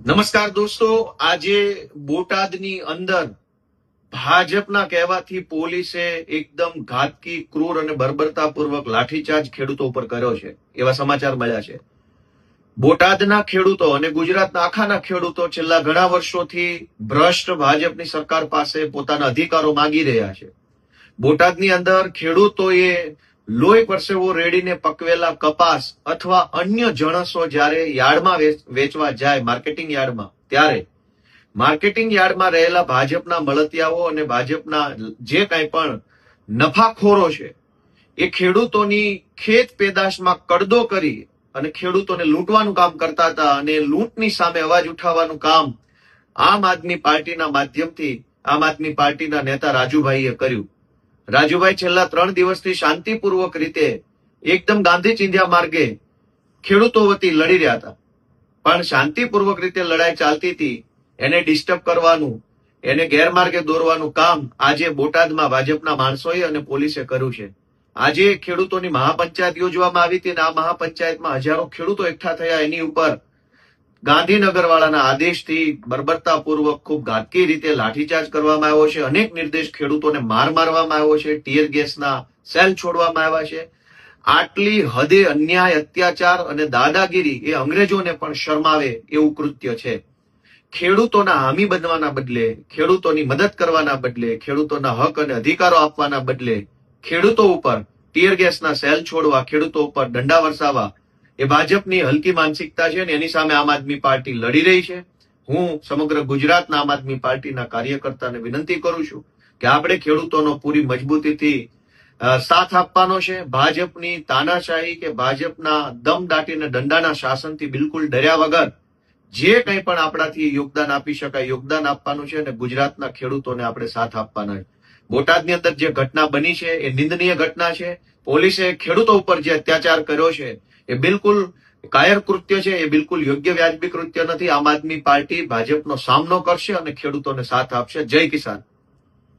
નમસ્કાર દોસ્તો, આજે બોટાદની અંદર ભાજપના કહેવાથી પોલીસે એકદમ ઘાતકી, ક્રૂર અને બર્બરતાપૂર્વક લાઠીચાર્જ ખેડૂતો ઉપર કર્યો છે એવા સમાચાર મળ્યા છે. બોટાદના ખેડૂતો અને ગુજરાતના આખાના ખેડૂતો છેલ્લા ઘણા વર્ષોથી ભ્રષ્ટ ભાજપની સરકાર પાસે પોતાના અધિકારો માંગી રહ્યા છે. બોટાદની અંદર ખેડૂતોએ લોહી પરસેવો રેડીને પકવેલા કપાસ અથવા અન્ય જણસો જ્યારે યાર્ડમાં વેચવા જાય, માર્કેટિંગ યાર્ડમાં, ત્યારે માર્કેટિંગ યાર્ડમાં રહેલા ભાજપના મળતિયાઓ અને ભાજપના જે કાંઈ પણ નફાખોરો છે એ ખેડૂતોની ખેત પેદાશમાં કડદો કરી અને ખેડૂતોને લૂંટવાનું કામ કરતા હતા. અને લૂંટની સામે અવાજ ઉઠાવવાનું કામ આમ આદમી પાર્ટીના માધ્યમથી આમ આદમી પાર્ટીના નેતા રાજુભાઈએ કર્યું. રાજુભાઈ છેલ્લા 3 દિવસથી શાંતિપૂર્વક રીતે એકદમ ગાંધી ચિંધ્યા માર્ગે ખેડૂતો વતી લડી રહ્યા હતા. પણ શાંતિપૂર્વક રીતે લડાઈ ચાલતી હતી, એને ડિસ્ટર્બ કરવાનું, એને ગેરમાર્ગે દોરવાનું કામ આજે બોટાદમાં ભાજપના માણસોએ અને પોલીસે કર્યું છે. આજે ખેડૂતોની મહાપંચાયત યોજવામાં આવી હતી અને આ મહાપંચાયતમાં હજારો ખેડૂતો એકઠા થયા. એની ઉપર ગાંધીનગર વાળાના આદેશથી બર્બરતાપૂર્વક ખૂબ ઘાતકી રીતે લાઠીચાર્જ કરવામાં આવ્યો છે. અનેક નિર્દેશ ખેડૂતોને મારવામાં આવ્યો છે. ટીયર ગેસના સેલ છોડવામાં આવ્યા છે. આટલી હદે અન્યાય, અત્યાચાર અને દાદાગીરી એ અંગ્રેજોને પણ શરમાવે એવું કૃત્ય છે. ખેડૂતોના હામી બનવાના બદલે, ખેડૂતોની મદદ કરવાના બદલે, ખેડૂતોના હક અને અધિકારો આપવાના બદલે ખેડૂતો ઉપર ટીયર ગેસના સેલ છોડવા, ખેડૂતો ઉપર દંડા વરસાવવા એ ભાજપની હલકી માનસિકતા છે અને એની સામે આમ આદમી પાર્ટી લડી રહી છે. હું સમગ્ર ગુજરાતના આમ આદમી પાર્ટીના કાર્યકર્તાને વિનંતી કરું છું કે આપણે ખેડૂતોનો પૂરી મજબૂતીથી સાથ આપવાનો છે. ભાજપની તાનાશાહી કે ભાજપના દમ દાટીને દંડાના શાસનથી બિલકુલ ડર્યા વગર જે કંઈ પણ આપણાથી યોગદાન આપી શકાય યોગદાન આપવાનું છે અને ગુજરાતના ખેડૂતોને આપણે સાથ આપવાના છે. બોટાદની અંદર જે ઘટના બની છે એ નિંદનીય ઘટના છે. પોલીસે ખેડૂતો ઉપર જે અત્યાચાર કર્યો છે એ બિલકુલ કાયર કૃત્ય છે. એ બિલકુલ યોગ્ય વ્યાજબી કૃત્ય નથી. આમ આદમી પાર્ટી ભાજપનો સામનો કરશે અને ખેડૂતોને સાથ આપશે. જય કિસાન.